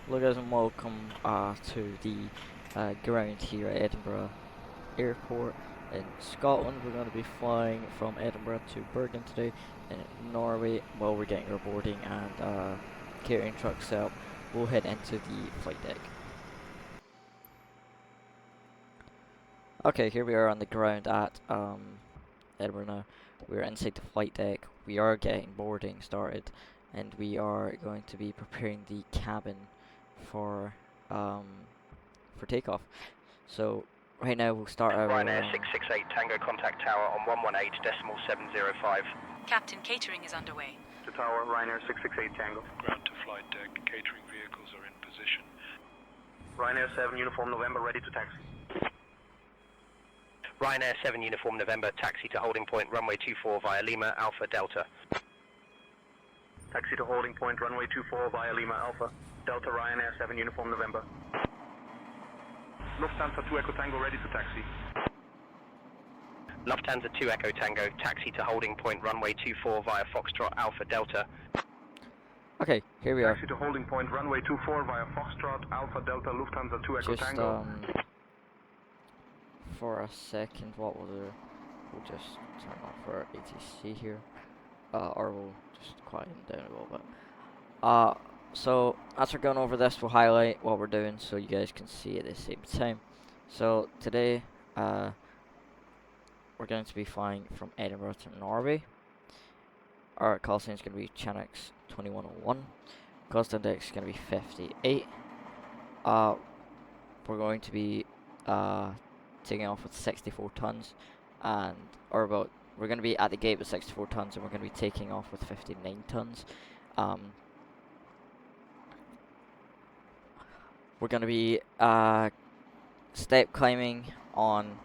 Hello guys and welcome to the ground here at Edinburgh Airport in Scotland. We're going to be flying from Edinburgh to Bergen today in Norway. While we're getting our boarding and catering truck set up, we'll head into the flight deck. Okay, here we are on the ground at Edinburgh now. We're inside the flight deck. We are getting boarding started and we are going to be preparing the cabin for takeoff. So right now we'll start our Ryanair 668 Tango contact tower on 118.705. Captain, catering is underway. To tower, Ryanair 668 Tango. Ground to flight deck, catering vehicles are in position. Ryanair 7 Uniform November, ready to taxi. Ryanair 7 Uniform November, taxi to holding point, runway 24 via Lima Alpha Delta. Taxi to holding point, runway 24 via Lima Alpha Delta, Ryanair 7 Uniform November. Lufthansa 2 Echo Tango, ready to taxi. Lufthansa 2 Echo Tango, taxi to holding point, runway 24 via Foxtrot Alpha Delta. Okay, here we are. Taxi to holding point, runway 24 via Foxtrot Alpha Delta, Lufthansa 2 Echo Just Tango. for a second, what we'll do, we'll just turn off our ATC here, or we'll just quieten down a little bit. So as we're going over this, we'll highlight what we're doing so you guys can see at the same time. So today, we're going to be flying from Edinburgh to Norway. Our call sign is going to be Channix 2101. Cost index is going to be 58. We're going to be taking off with 64 tons, and we're going to be at the gate with 64 tons, and we're going to be taking off with 59 tons. We're going to be step climbing on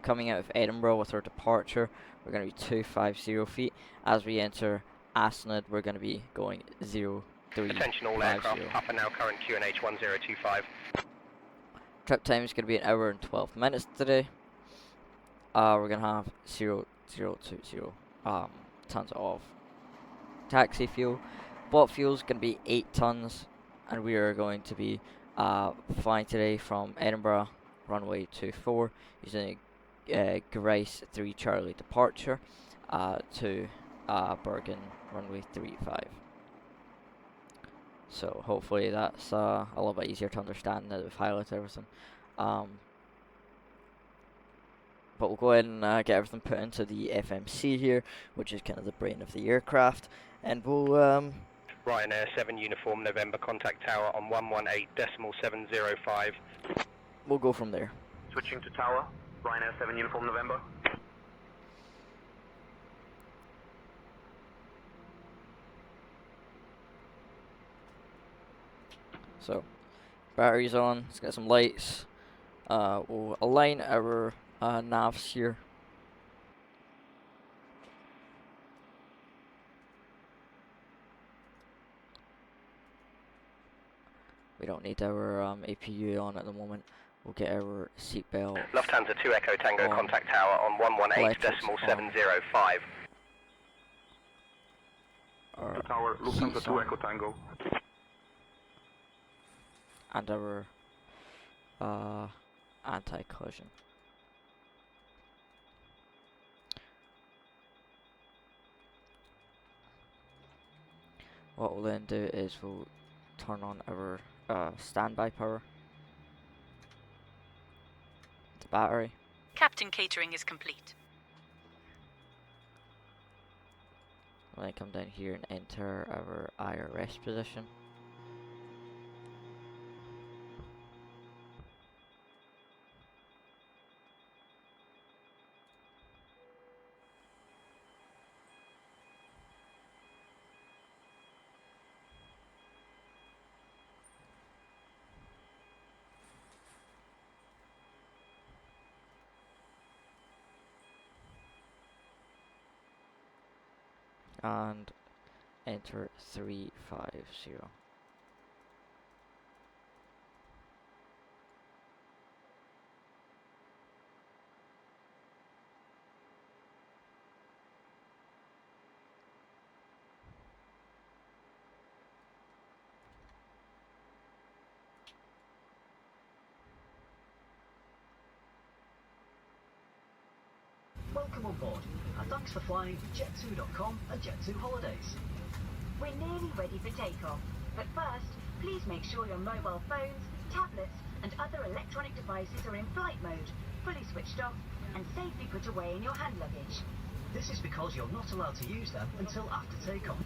coming out of Edinburgh with our departure. We're going to be 250 feet. As we enter Asnod, we're going to be going 0350. Attention all aircraft, Papa now current QNH 1025. Trip time is going to be 1 hour and 12 minutes today. We're going to have 0020 tons of taxi fuel. Bought fuel is going to be 8 tons, and we are going to be flying today from Edinburgh runway 24 using a Grace 3 Charlie departure to Bergen runway 35. So hopefully that's a little bit easier to understand now that we've highlighted everything. But we'll go ahead and get everything put into the FMC here, which is kind of the brain of the aircraft, and we'll Ryanair 7 Uniform November contact tower on 118.705. we'll go from there. Switching to tower, Ryanair 7 Uniform November. So batteries on, let's get some lights. We'll align our navs here. We don't need our APU on at the moment. We'll get our seatbelt. Lufthansa 2 Echo Tango contact tower on 118.705. Our Tower, Lufthansa heats 2 on, Echo Tango. and our anti-collision. What we'll then do is we'll turn on our standby power, the battery. Captain, catering is complete. We'll then come down here and enter our IRS position. And enter 350. Welcome on board, and thanks for flying Jet2.com and Jet2 Holidays. We're nearly ready for takeoff, but first, please make sure your mobile phones, tablets, and other electronic devices are in flight mode, fully switched off, and safely put away in your hand luggage. This is because you're not allowed to use them until after takeoff.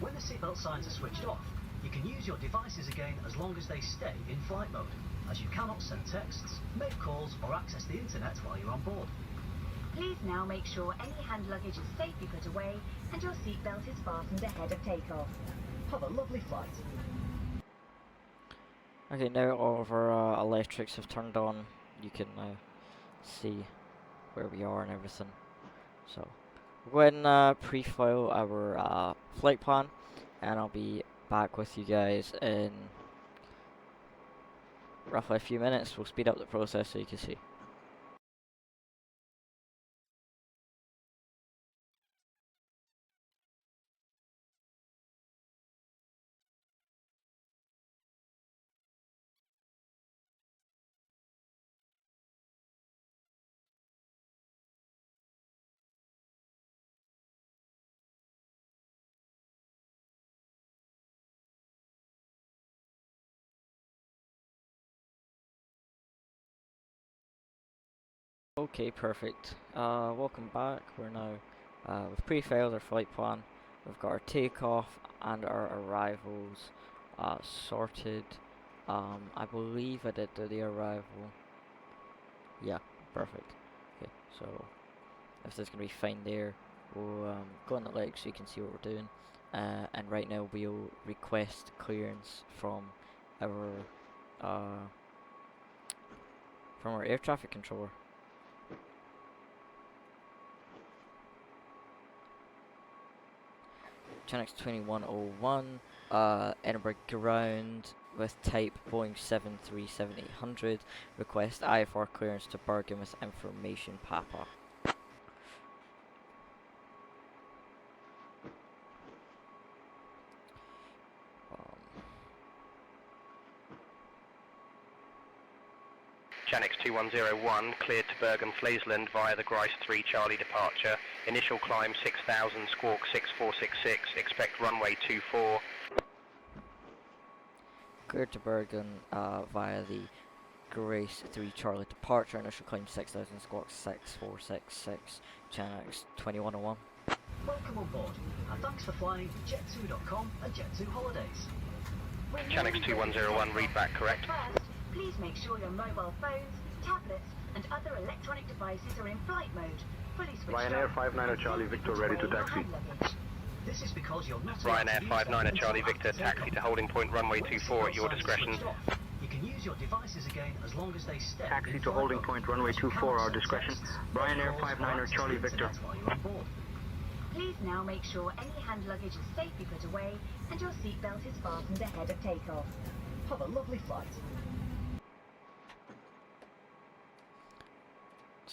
When the seatbelt signs are switched off, you can use your devices again as long as they stay in flight mode, as you cannot send texts, make calls, or access the internet while you're on board. Please now make sure any hand luggage is safely put away and your seatbelt is fastened ahead of takeoff. Have a lovely flight. Okay, now all of our electrics have turned on. You can now see where we are and everything. So we'll go ahead and pre-file our flight plan, and I'll be back with you guys in roughly a few minutes. We'll speed up the process so you can see. Okay, perfect. Welcome back. We're now we've pre-filed our flight plan. We've got our takeoff and our arrivals sorted. I believe I did do the arrival. Yeah, perfect. Okay, so everything's gonna be fine there. We'll go on the legs so you can see what we're doing. And right now we'll request clearance from our air traffic controller. Channel 2101, Edinburgh ground with type Boeing 737-800. Request IFR clearance to Bergen with information Papa. Janix 2101, cleared to Bergen Fleasland via the Grice 3 Charlie departure. Initial climb 6000, squawk 6466, expect runway 24. Cleared to Bergen via the Grace 3 Charlie departure. Initial climb 6000, squawk 6466, Janix 2101. Welcome on board, and thanks for flying Jet2.com and Jet2 Holidays. Janix 2101, read back correct. First, please make sure your mobile phones, tablets, and other electronic devices are in flight mode, fully switched Ryanair off. 59 Charlie Victor ready to taxi. This is because you're not allowed to Ryanair use 59 them Charlie until Victor, after taxi takeoff. to holding point runway When the 24 at your seatbelt signs are discretion. switched off, you can use your devices again as long as they stay Taxi in to flight holding mode, point runway as you 24 cannot our send discretion. texts, Ryanair make calls, or 59 access Charlie the Victor. internet while you're on board. Please now make sure any hand luggage is safely put away and your seatbelt is fastened ahead of takeoff. Have a lovely flight.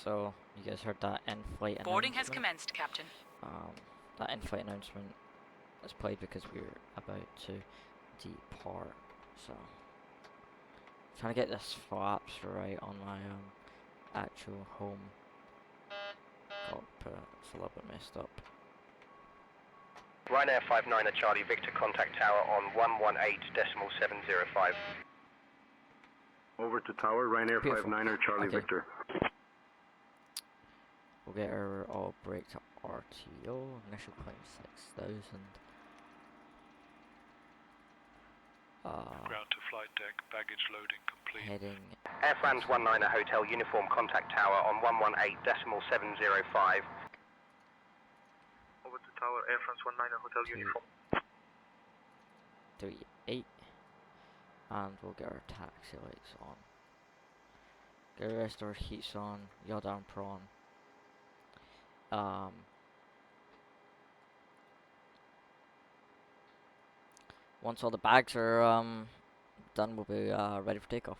So you guys heard that in-flight Boarding has announcement. commenced, Captain. That in-flight announcement is played because we're about to depart. So trying to get the flaps right on my actual home cockpit. It's a little bit messed up. Ryanair 59 Charlie Victor, contact tower on 118.705. Over to tower, Ryanair Beautiful. 59 Charlie Okay. Victor. We'll get our all brake to RTO. Initial climb 6000. Ground to flight deck, baggage loading complete. Heading Air France 19 Hotel Uniform, contact tower on 118.705. Over to tower, Air France 19 Hotel Uniform. 38, and we'll get our taxi lights on. Get the rest of our heats on, yada and prawn. Once all the bags are done, we'll be ready for takeoff.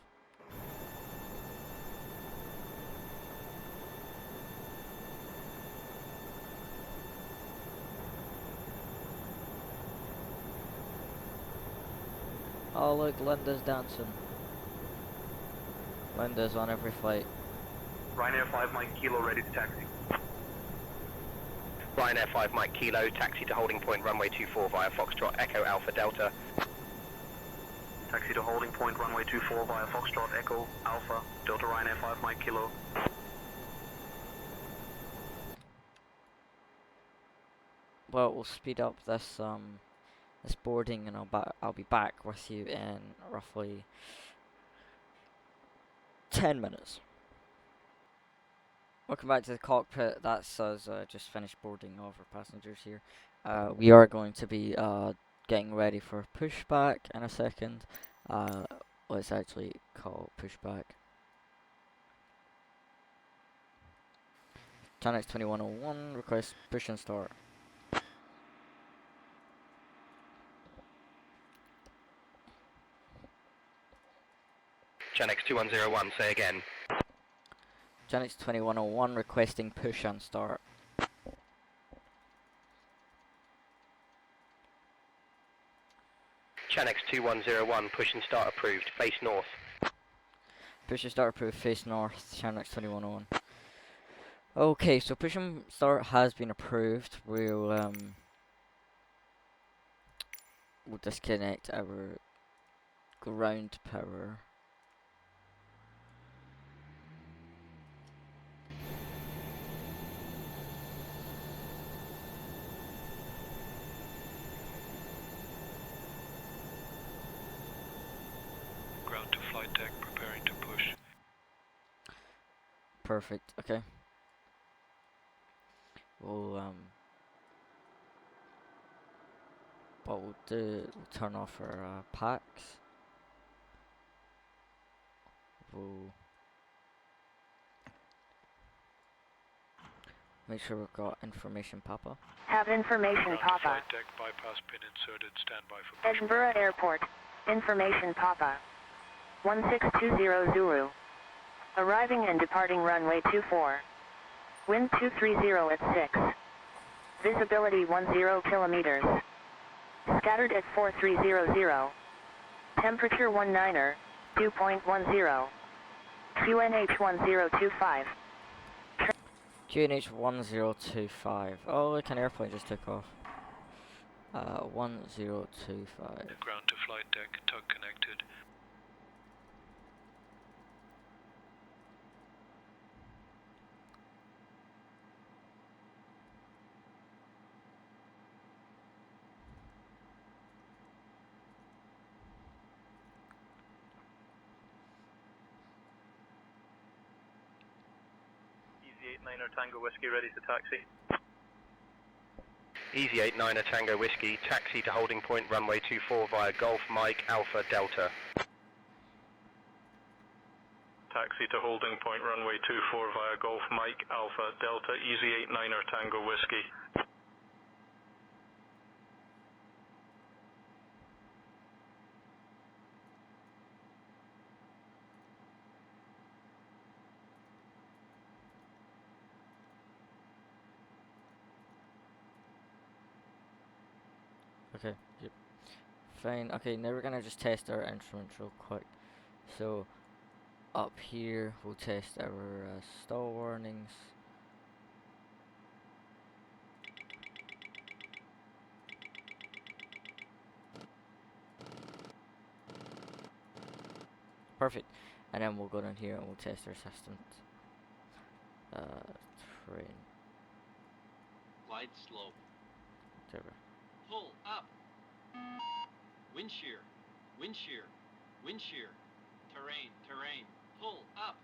Oh look, Linda's dancing. Linda's on every flight. Ryanair 59 Kilo ready to taxi. Ryanair 5 Mike Kilo, taxi to holding point runway 24 via Foxtrot Echo Alpha Delta. Taxi to holding point runway 24 via Foxtrot Echo Alpha Delta Ryanair 5 Mike Kilo. Well, we'll speed up this this boarding, and I'll be back with you in roughly 10 minutes. Welcome back to the cockpit. That's us just finished boarding all of our passengers here. We are going to be getting ready for pushback in a second. Let's actually call pushback. Channel 2101, request push and start. Channel 2101, say again. Channel 2101, requesting push and start. Channel 2101, push and start approved, face north. Push and start approved, face north, Channel 2101. Okay, so push and start has been approved. We'll disconnect our ground power. Ground to flight deck, preparing to push. Perfect. Okay. We'll what we'll do, we'll turn off our packs. We'll make sure we've got information, Papa. Have information, Ground to Papa. flight deck, bypass pin inserted, standby for push. Edinburgh Airport. Information, Papa. 1620 Zulu. Arriving and departing runway 24. Wind 230 at 6. Visibility 10 kilometers. Scattered at 4300. Temperature 19er, 2.10. QNH 1025. QNH 1025. Oh, look, an airplane just took off. 1025. Ground to flight deck, tug connected. Easy 89er Tango Whiskey ready to taxi. Easy 89er Tango Whiskey, taxi to holding point runway 24 via Golf Mike Alpha Delta. Taxi to holding point runway 24 via Golf Mike Alpha Delta. Easy 89er Tango Whiskey. Okay, yep. Fine. Okay, now we're gonna just test our instruments real quick. So, up here, we'll test our stall warnings. Perfect. And then we'll go down here and we'll test our systems. Train. Glide slope. Whatever. Pull up. Wind shear. Wind shear. Wind shear. Terrain. Terrain. Pull up.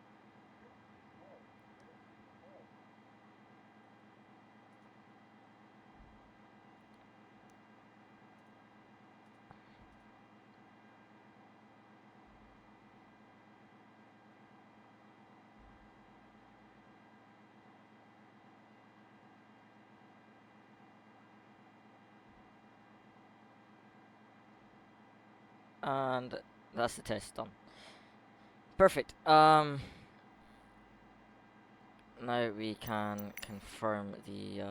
And that's the test done. Perfect. Now we can confirm the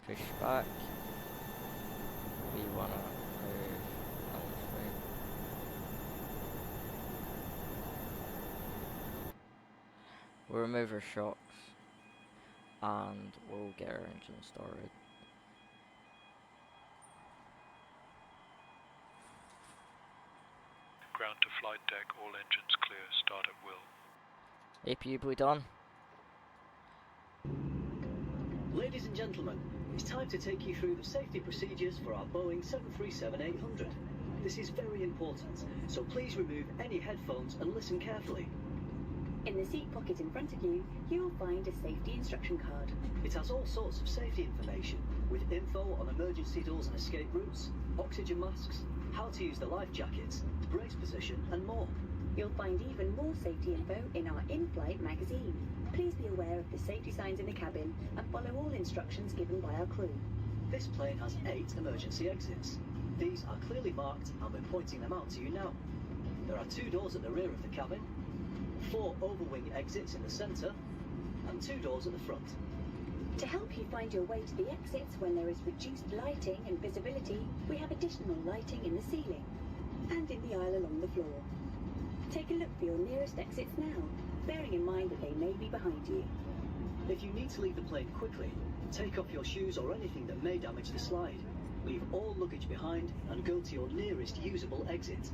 pushback. We wanna move on this way. We'll remove our shocks. and we'll get our engine started. Ground to flight deck, all engines clear, start at will. APU bleed on. Ladies and gentlemen, it's time to take you through the safety procedures for our Boeing 737-800. This is very important, so please remove any headphones and listen carefully. In the seat pocket in front of you, you will find a safety instruction card. It has all sorts of safety information, with info on emergency doors and escape routes, oxygen masks, how to use the life jackets, brace position, and more. You'll find even more safety info in our in-flight magazine. Please be aware of the safety signs in the cabin and follow all instructions given by our crew. This plane has 8 emergency exits. These are clearly marked and we're pointing them out to you now. There are 2 doors at the rear of the cabin, 4 overwing exits in the centre, and 2 doors at the front. To help you find your way to the exits when there is reduced lighting and visibility, we have additional lighting in the ceiling and in the aisle along the floor. Take a look for your nearest exits now, bearing in mind that they may be behind you. If you need to leave the plane quickly, take off your shoes or anything that may damage the slide. Leave all luggage behind and go to your nearest usable exit.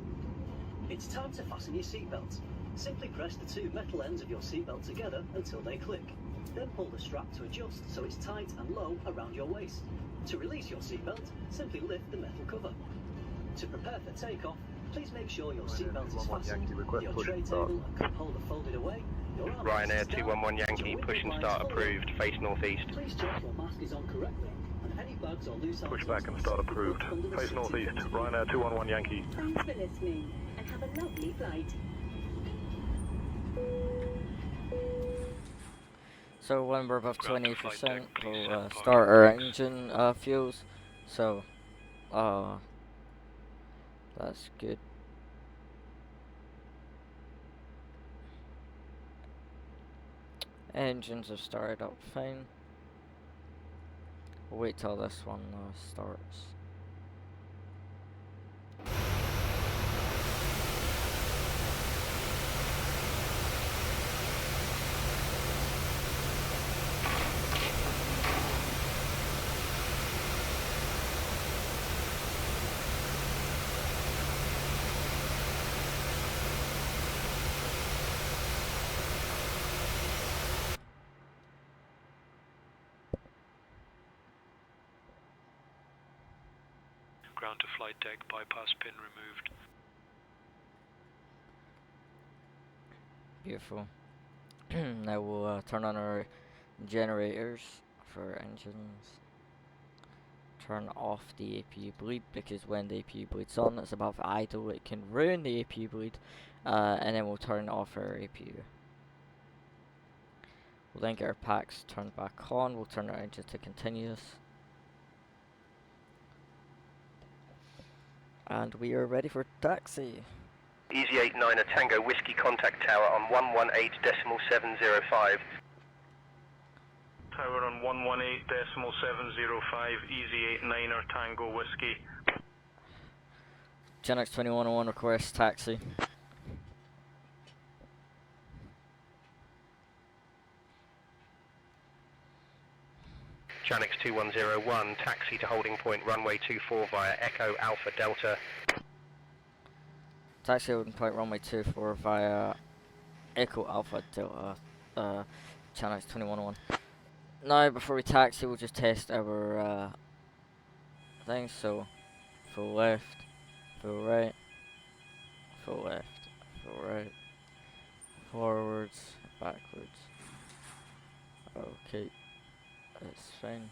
It's time to fasten your seatbelt. Simply press the 2 metal ends of your seatbelt together until they click. Then pull the strap to adjust so it's tight and low around your waist. To release your seatbelt, simply lift the metal cover. To prepare for takeoff, please make sure your seatbelt is fastened, your tray table and cup holder folded away, your armrests Ryanair down, 211 Yankee, your push and window start blinds forward. approved, face northeast. Please check your mask is on correctly, and any bags or loose Push items back and are start safely approved. put under the Face seat. northeast, Ryanair 211 Yankee. Thanks for listening, and have a lovely flight. So when we're above Ground to flight 20%, deck, please we'll stand by start for our approach. engine fuels. So, that's good. Engines have started up fine. We'll wait till this one starts. Ground to flight deck, bypass pin removed. Beautiful. Now we'll turn on our generators for our engines. Turn off the APU bleed, because when the APU bleed's on, it's above idle, it can ruin the APU bleed. And then we'll turn off our APU. We'll then get our packs turned back on. We'll turn our engine to continuous. And we are ready for taxi. Easy 89er Tango Whiskey contact tower on 118.705. Tower on 118.705, easy 89er Tango Whiskey. Genx 2101 request taxi. Janix 2101, taxi to holding point runway 24 via Echo Alpha Delta. Taxi holding point runway 24 via Echo Alpha Delta, Genx 2101. Now, before we taxi, we'll just test our things. So, full left, full right, full left, full right, forwards, backwards. Okay, that's fine.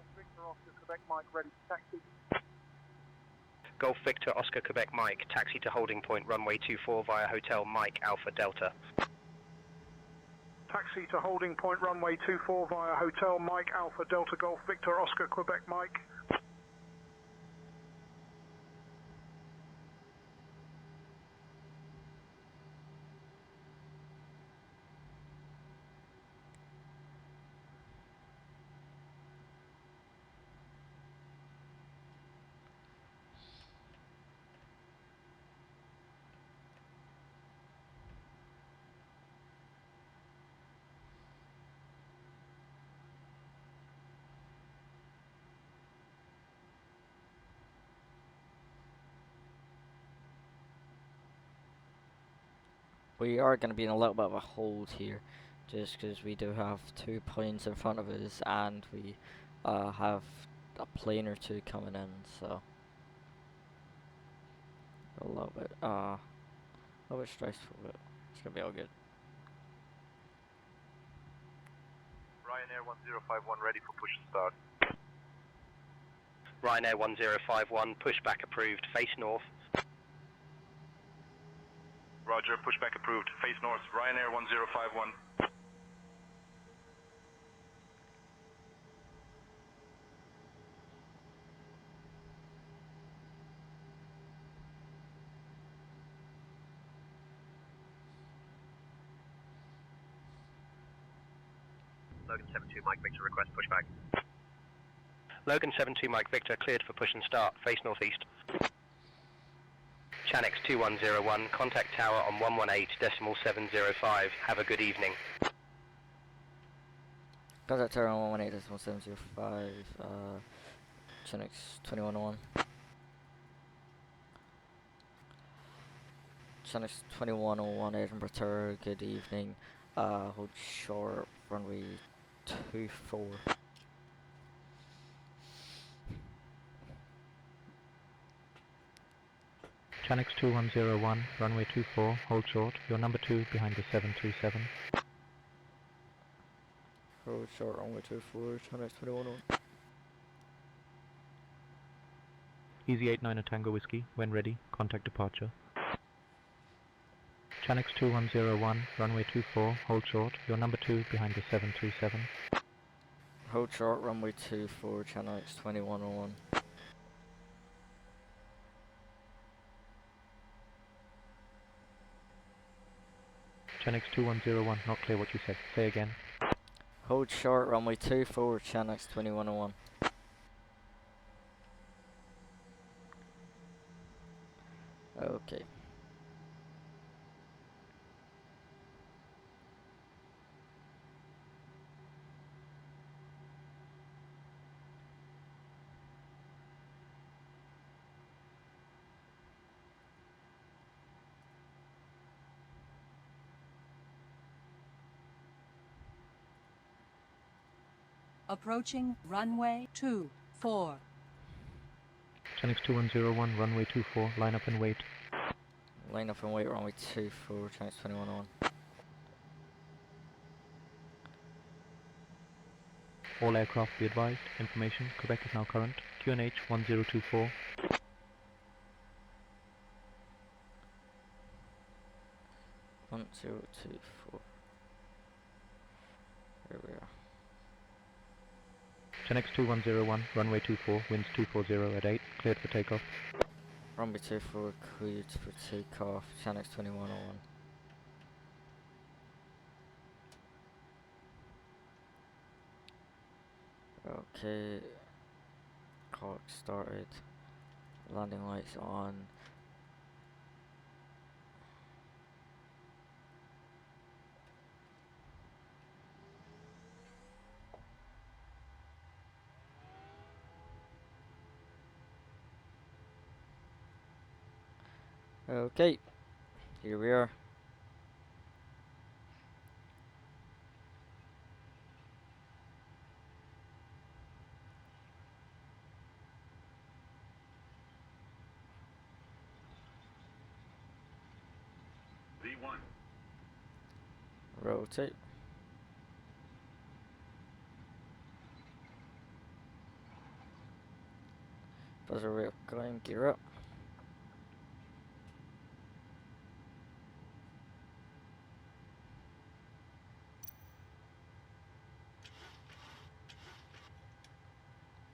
Golf Victor Oscar Quebec Mike ready for taxi. Golf Victor Oscar Quebec Mike, taxi to holding point runway 24 via Hotel Mike Alpha Delta. Taxi to holding point runway 24 via Hotel Mike Alpha Delta Golf Victor Oscar Quebec Mike. We are going to be in a little bit of a hold here, just because we do have 2 planes in front of us, and we have a plane or 2 coming in, so a little bit stressful, but it's going to be all good. Ryanair 1051 ready for push and start. Ryanair 1051, pushback approved, face north. Roger, pushback approved. Face north, Ryanair 1051. Logan 72 Mike Victor, request pushback. Logan 72 Mike Victor, cleared for push and start, face northeast. Chanix 2101, contact tower on 118.705. Have a good evening. Contact tower on 118.705, Chinix 2101. Chinix 2101, Edinburgh Tower, good evening. Hold short, runway 24. Chanix 2101, runway 24, hold short, you're number 2 behind the 737. Hold short, runway 24, Chanix 2101. Easy 89 Tango Whiskey, when ready, contact departure. Chanix 2101, runway 24, hold short, you're number 2 behind the 737. Hold short, runway 24, Chanix 2101. Chanix 2101, not clear what you said. Say again. Hold short, runway 24, Chanix 2101. Okay. Approaching runway 24. Chanix 2101, runway 24, line up and wait. Line up and wait, runway 24, Chanix 2101. All aircraft be advised. Information, Quebec is now current. QNH 1024. One, 0, 2, 4. Here we are. Chanix 2101, runway 24, winds 240 at 8, cleared for takeoff. Runway 24, cleared for takeoff, Chanix 2101. Okay, clock started, landing lights on. Okay, here we are. V1. Rotate. Buzzer rate of climb, gear up.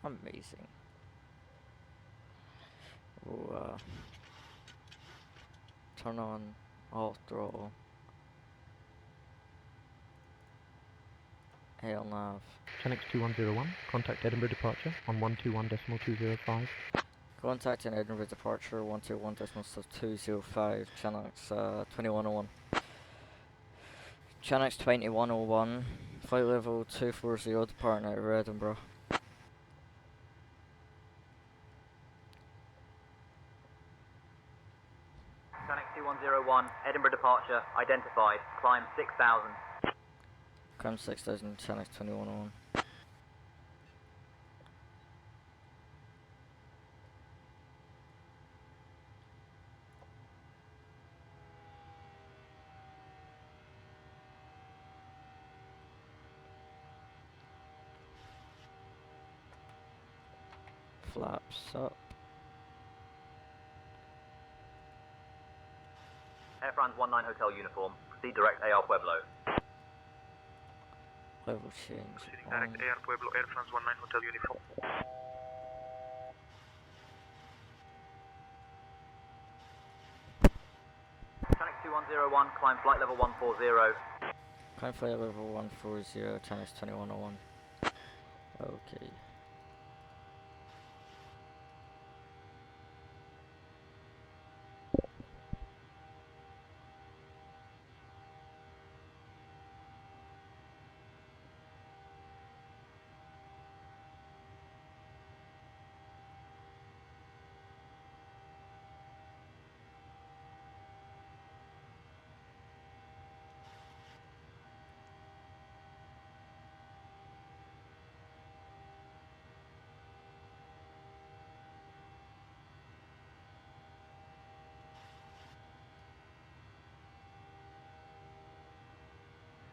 Amazing. We'll turn on all throttle. Hail nav. Channel 2101, contact Edinburgh departure on 121.205. Contacting Edinburgh departure 121.205. Channel 2101. Channel 2101. Flight level 240 departing out of Edinburgh. Channel 2101, Edinburgh departure identified. Climb 6000. Climb 6000, Channel 2101. Flaps up. Air France 19 Hotel uniform. Proceed direct AR Pueblo. Level change. Proceeding direct AR Pueblo, Air France 19 Hotel uniform. Channel 2101, climb flight level 140. Climb flight level 140, Channel 2101. Okay.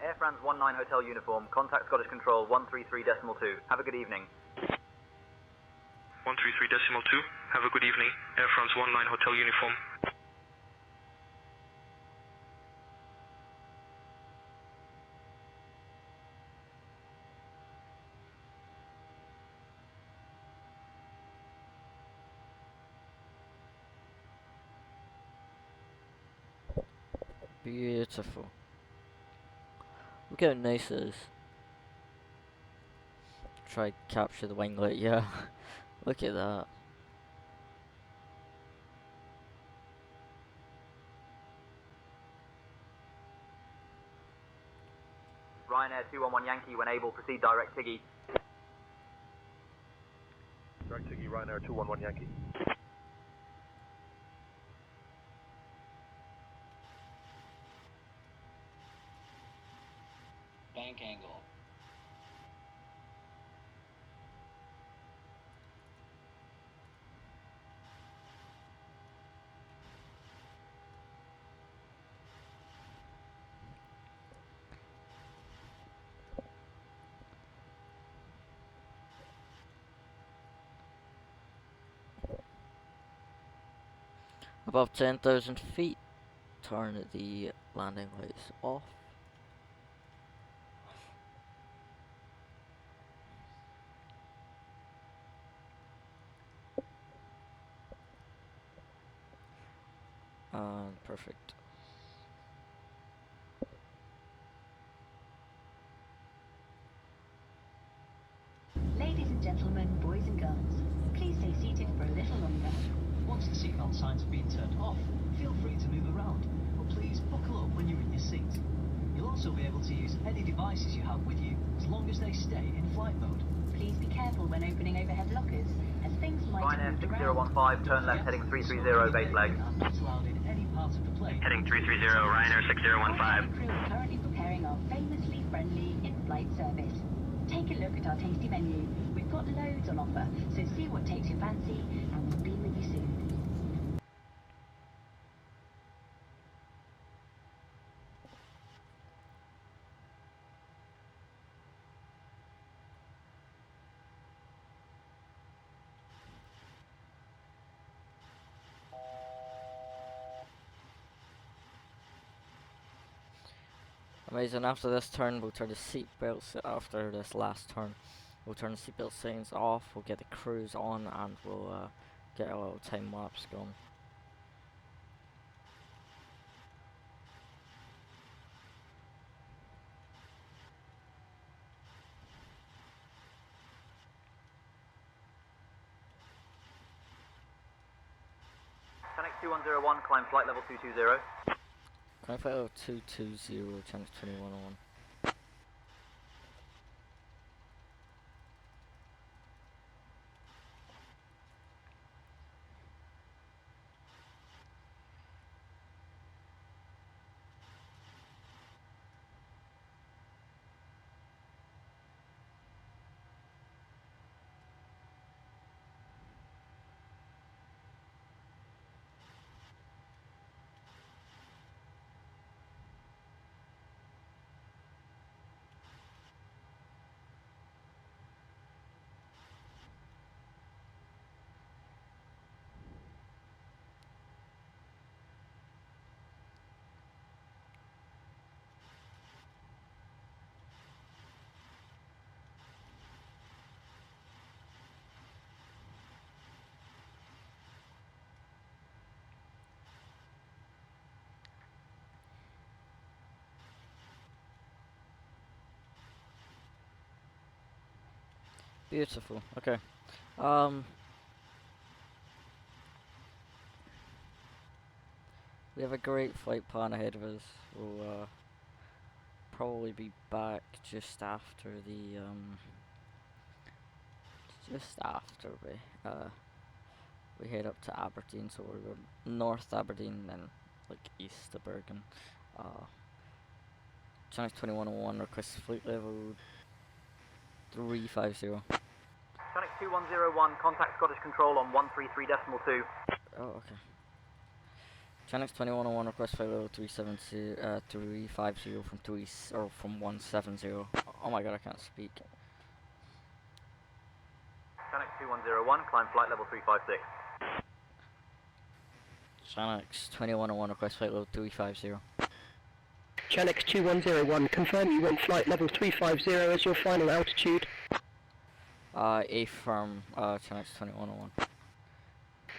Air France 19 Hotel uniform. Contact Scottish Control 133.2. Have a good evening. 133.2. Have a good evening. Air France 19 Hotel uniform. Beautiful. Look how nice it is. Try to capture the winglet, yeah. Look at that. Ryanair 211 Yankee, when able, proceed direct Tiggy. Direct Tiggy, Ryanair 211 Yankee. Bank angle. Above 10,000 feet, turn the landing lights off. And perfect. Ladies and gentlemen, boys and girls, please stay seated for a little longer. Once the seatbelt signs have been turned off, feel free to move around, but please buckle up when you're in your seat. You'll also be able to use any devices you have with you, as long as they stay in flight mode. Please be careful when opening overhead lockers, as things might Ryanair have moved around. 6015, turn left heading 330, base leg. Not allowed in any part of the plane. Heading 330, Ryanair 6015. The crew are currently preparing our famously friendly in-flight service. Take a look at our tasty menu. We've got loads on offer, so see what takes your fancy, and we'll be with you soon. Amazing. After this turn, we'll turn the seatbelts. After this last turn, we'll turn the seatbelt signs off. We'll get the cruise on, and we'll get a little time lapse going. Channel 2101, climb flight level 220. Climb flight level 220, channel 2101. Beautiful. Okay. We have a great flight plan ahead of us. We'll probably be back just after the we head up to Aberdeen. So we're going north Aberdeen, then like east to Bergen. Channel 2101 requests flight level 350. Channel 2101, contact Scottish Control on 133.2. Oh, okay. Channel 2101 request flight level 350 from 170. Oh my god, I can't speak. Channel 2101, climb flight level 356. Channel 2101 request flight level 350. Channel 2101, confirm you want flight level 350 as your final altitude. Affirm, Channel 2101.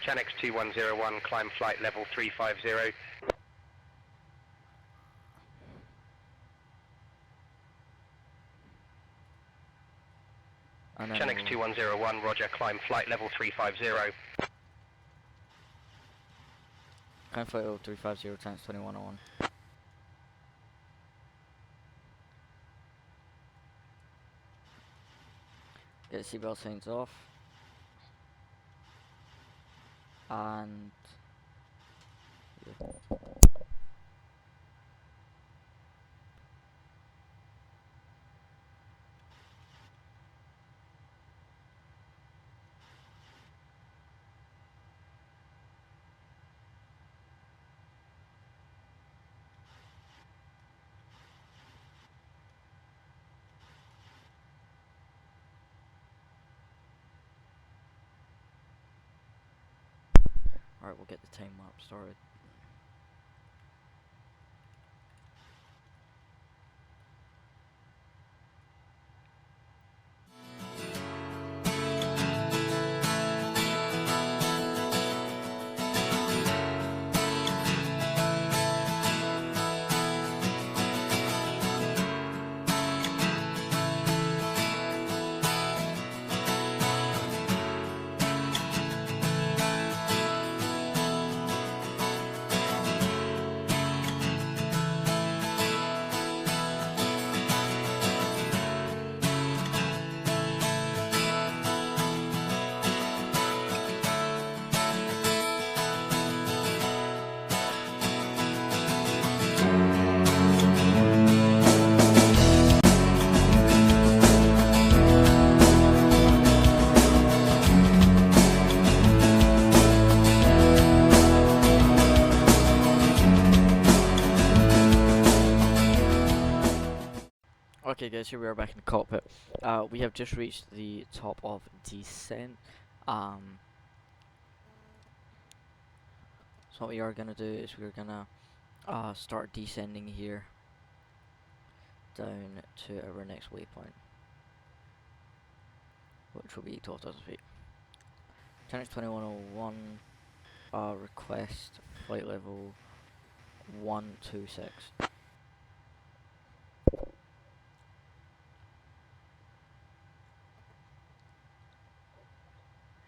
Channel 2101, climb flight level 350. Channel 2101, roger, climb flight level 350. Climb flight level 350, Channel 2101. Get seatbelt signs off. And yeah. Alright, we'll get the time lapse started. Okay guys, here we are back in the cockpit. We have just reached the top of descent. So what we are gonna do is we're gonna start descending here. down to our next waypoint, which will be 12,000 feet. Channel 2101, request flight level 126.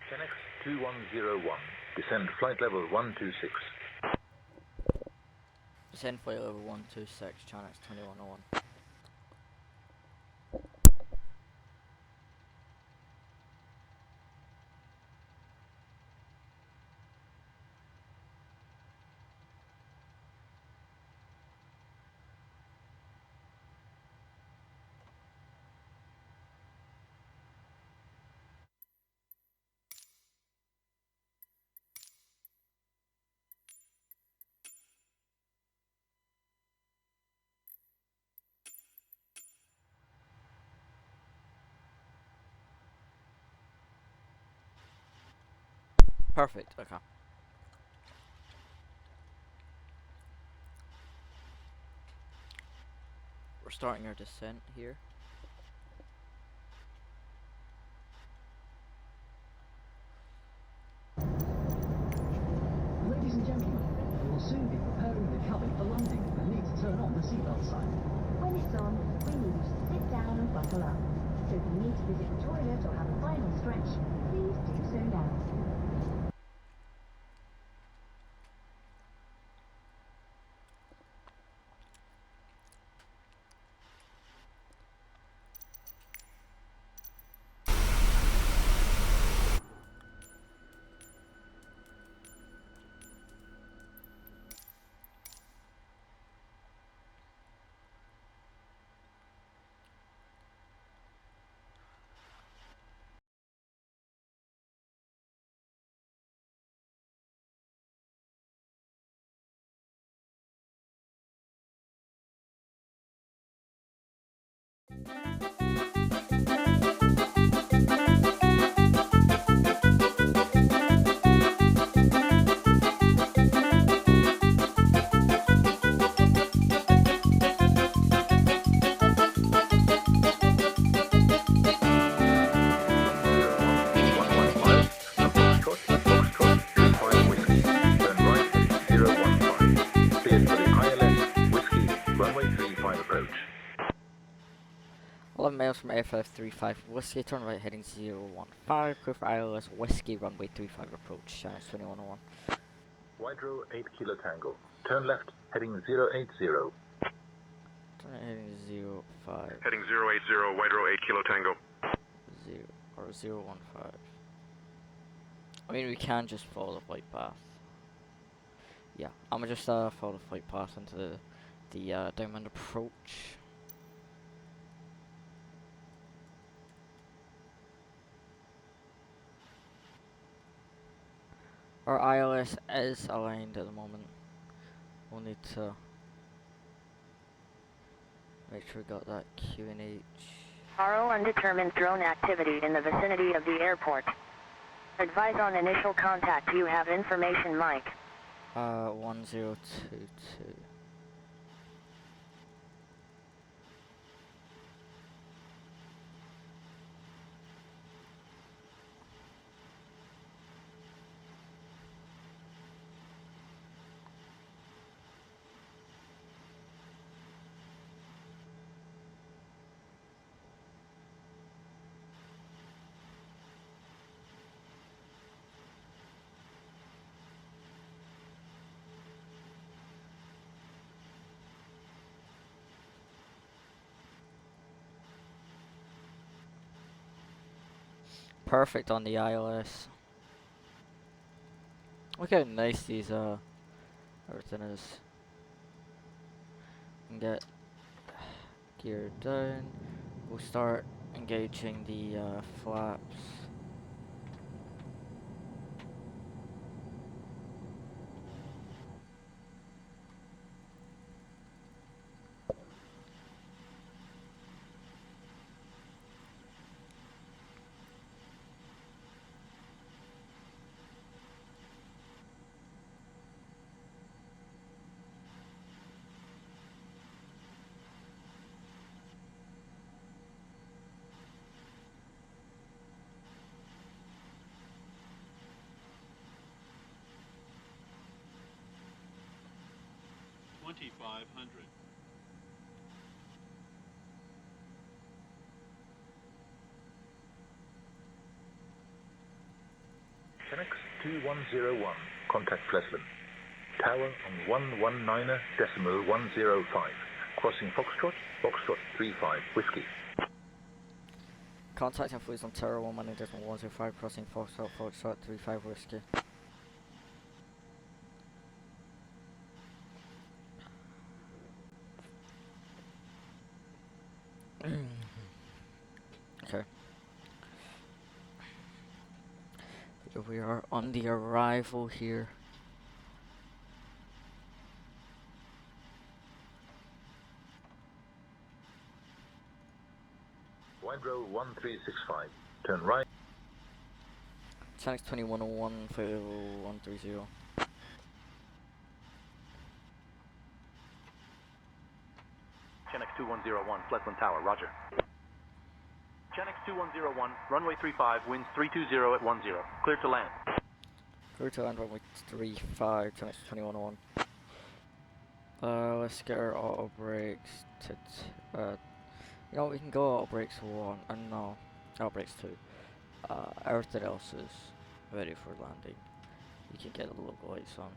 Tenex 2101, descend flight level 126. Descend flight level 126, Channel 2101. Perfect, okay. We're starting our descent here. Ladies and gentlemen, we will soon be preparing the cabin for landing and need to turn on the seatbelt sign. When it's on, we need you to sit down and buckle up. So if you need to visit the toilet or have a final stretch, please do so now. Miles from F535 Whiskey, turn right heading 015, clear for ILS Whiskey, runway 35 approach, Channel 2101. Wydrow 8 Kilo Tango, turn left heading 080. Turn right heading 05. Heading 080, Wydrow 8 Kilo Tango. 015. I mean, we can just follow the flight path. Yeah, I'm gonna just follow the flight path into the downwind approach. Our ILS is aligned at the moment. We'll need to make sure we got that QNH. RO undetermined drone activity in the vicinity of the airport. Advise on initial contact. You have information, Mike. 1022. Perfect on the ILS. Look how nice these everything is. And get gear down. We'll start engaging the flaps. 500. Chenix 2101, contact Pleasant. Tower on 119.105. Crossing Foxtrot, Foxtrot 35, Whiskey. Contacting fleas on Tower 119.105, crossing Foxtrot, Foxtrot 35 Whiskey. Okay. Here we are on the arrival here. Windrow 1365, turn right. Chenix 2101, 130. Chenix 2101, Pleasant Tower, roger. Chenix 2101, runway 35, winds 320 at 10. Clear to land. Clear to land runway 35, Chenix 2101. Let's get our auto brakes to, you know, we can go auto brakes 1, and no, auto brakes 2. Everything else is ready for landing. You can get the logo lights on.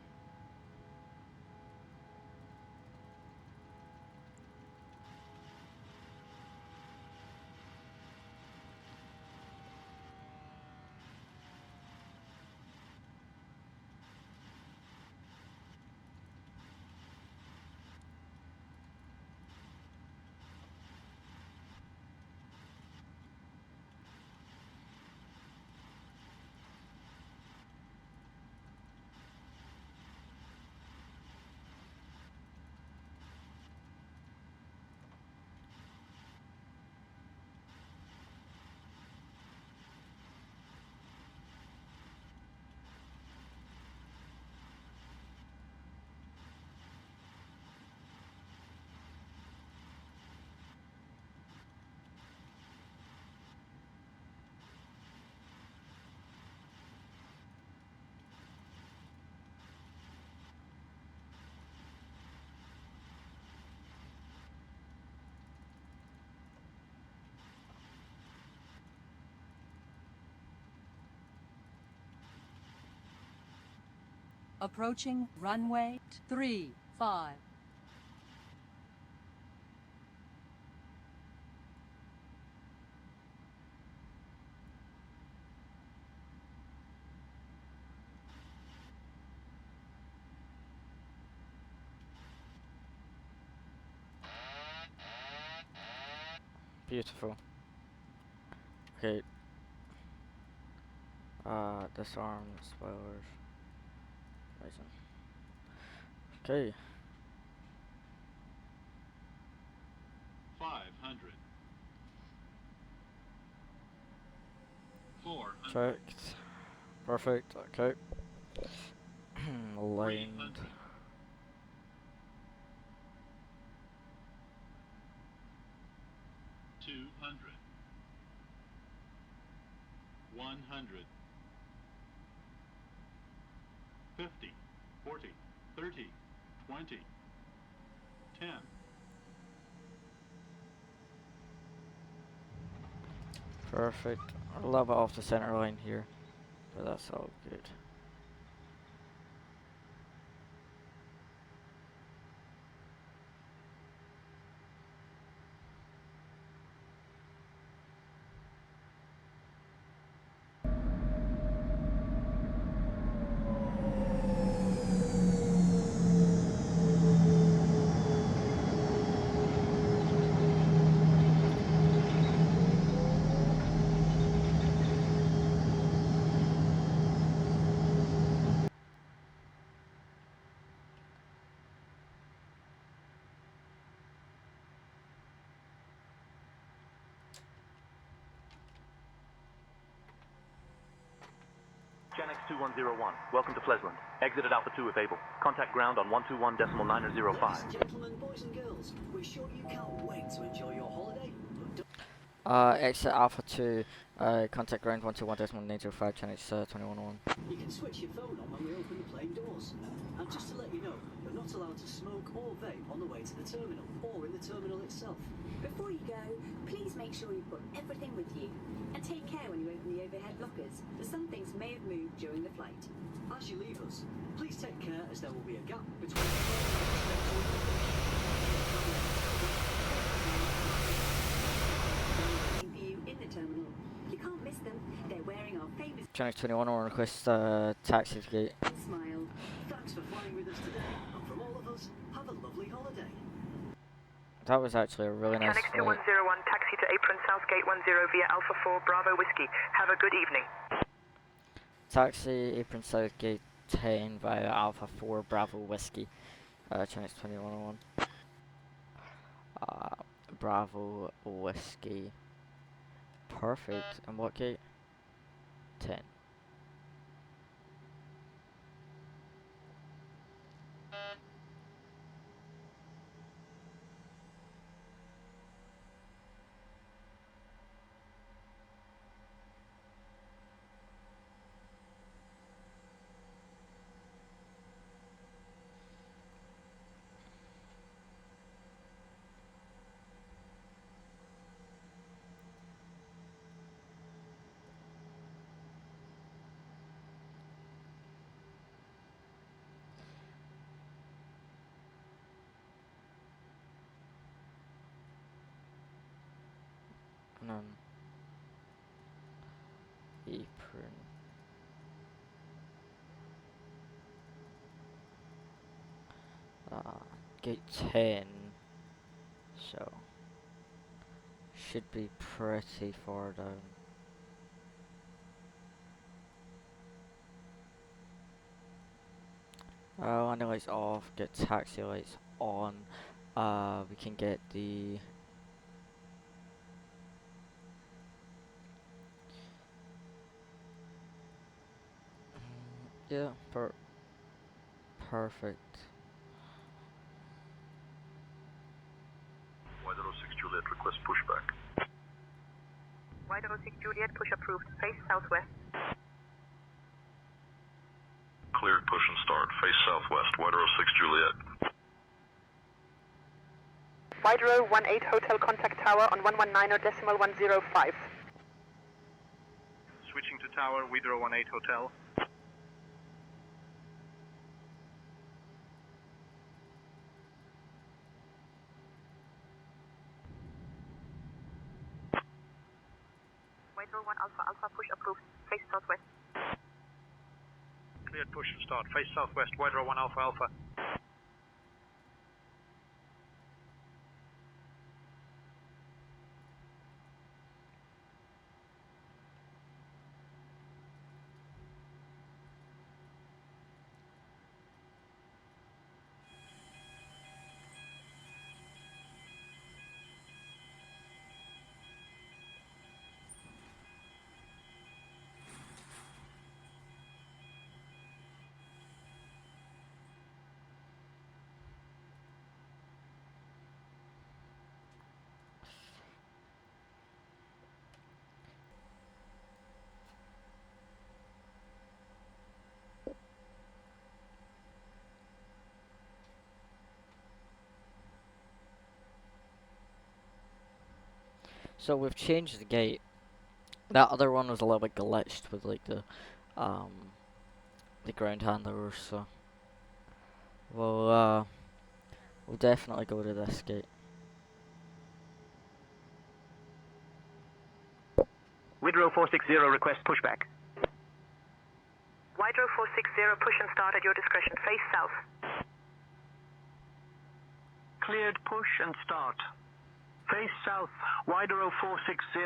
Approaching runway 35. Beautiful. Okay. Disarm spoilers. Amazing. Okay. 500. 400. Checked. Perfect. Okay. Aligned. 300. 200. 100. 50. 40. 30. 20. 10. Perfect. A little bit off the center line here, but that's all good. Chenix 2101, welcome to Pleasant. Exit at Alpha 2 if able. Contact ground on 121.905. Ladies and gentlemen, boys and girls, we're sure you can't wait to enjoy your holiday. Exit Alpha to contact ground 121.905, Chinese 2101. You can switch your phone on when we open the plane doors. And just to let you know, you're not allowed to smoke or vape on the way to the terminal, or in the terminal itself. Before you go, please make sure you've got everything with you. And take care when you open the overhead lockers, as some things may have moved during the flight. As you leave us, please take care as there will be a gap between view in the terminal. You can't miss them. They're wearing our famous Chinese 2101 request taxi to gate. smile. Thanks for flying with us today. And from all of us, have a lovely holiday. That was actually a really nice Connect flight. 2101, taxi to apron Southgate 10 via Alpha 4 Bravo Whiskey. Have a good evening. Taxi apron Southgate 10 via Alpha 4 Bravo Whiskey. Chinese 2101. Bravo Whiskey. Perfect. And what gate? 10. And then apron. Gate 10. So should be pretty far down. Landing lights off, get taxi lights on. We can get the yeah, perfect. White 06 Juliet, request pushback. White 06 Juliet, push approved. Face southwest. Cleared, push and start. Face southwest, White 06 Juliet. White 18 Hotel contact tower on 119.105. Switching to tower, Widrow 18 Hotel. White 1 Alpha Alpha, push approved. Face southwest. Cleared, push and start. Face southwest, Widrow 1 Alpha Alpha. So we've changed the gate. That other one was a little bit glitched with like the ground handlers, so we'll definitely go to this gate. Widrow 460, request pushback. White 460, push and start at your discretion. Face south. Cleared, push and start. Face south, Widrow 460.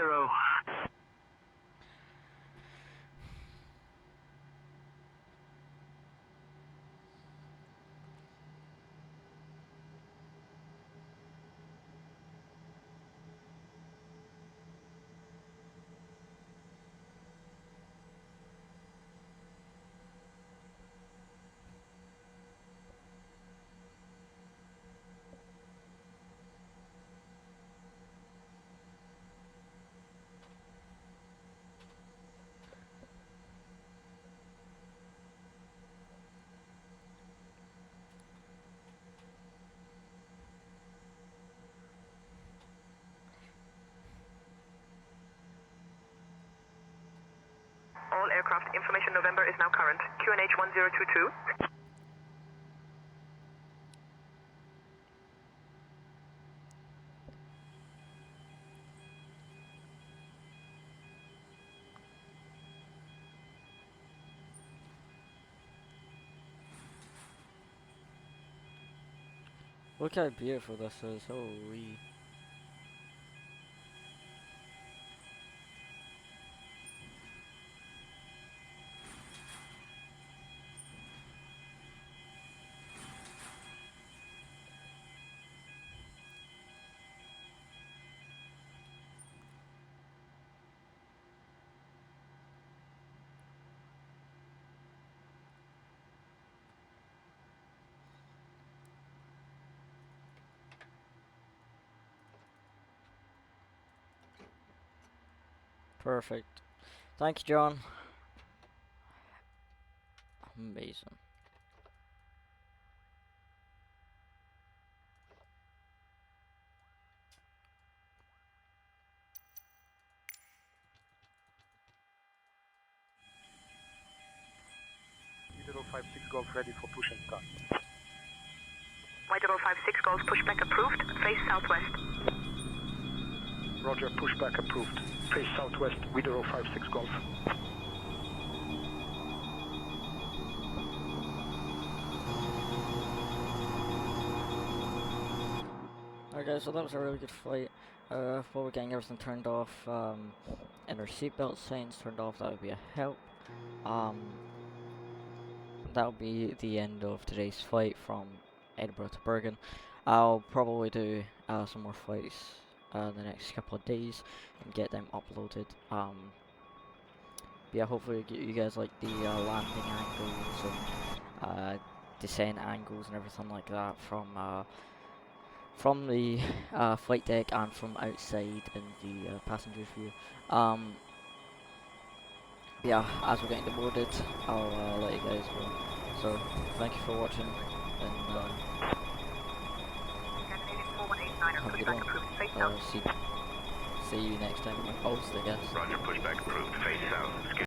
aircraft. Information November is now current. QNH 1022. Look how beautiful this is, holy. Perfect. Thank you, John. Amazing. Y056 Golf ready for push and start. Y056 Golf pushback approved. Face southwest. Roger, pushback approved. Face southwest, Y056 Golf. Okay, so that was a really good flight. While we're getting everything turned off, and our seatbelt signs turned off, that would be a help. That'll be the end of today's flight from Edinburgh to Bergen. I'll probably do some more flights the next couple of days and get them uploaded. Yeah, hopefully you guys like the landing angles and descent angles and everything like that from the flight deck and from outside in the passenger's view. Yeah, as we're getting demoted, I'll let you guys go. So, thank you for watching, and have a good one. See you next time in my post, I guess. Roger, pushback approved. Face south.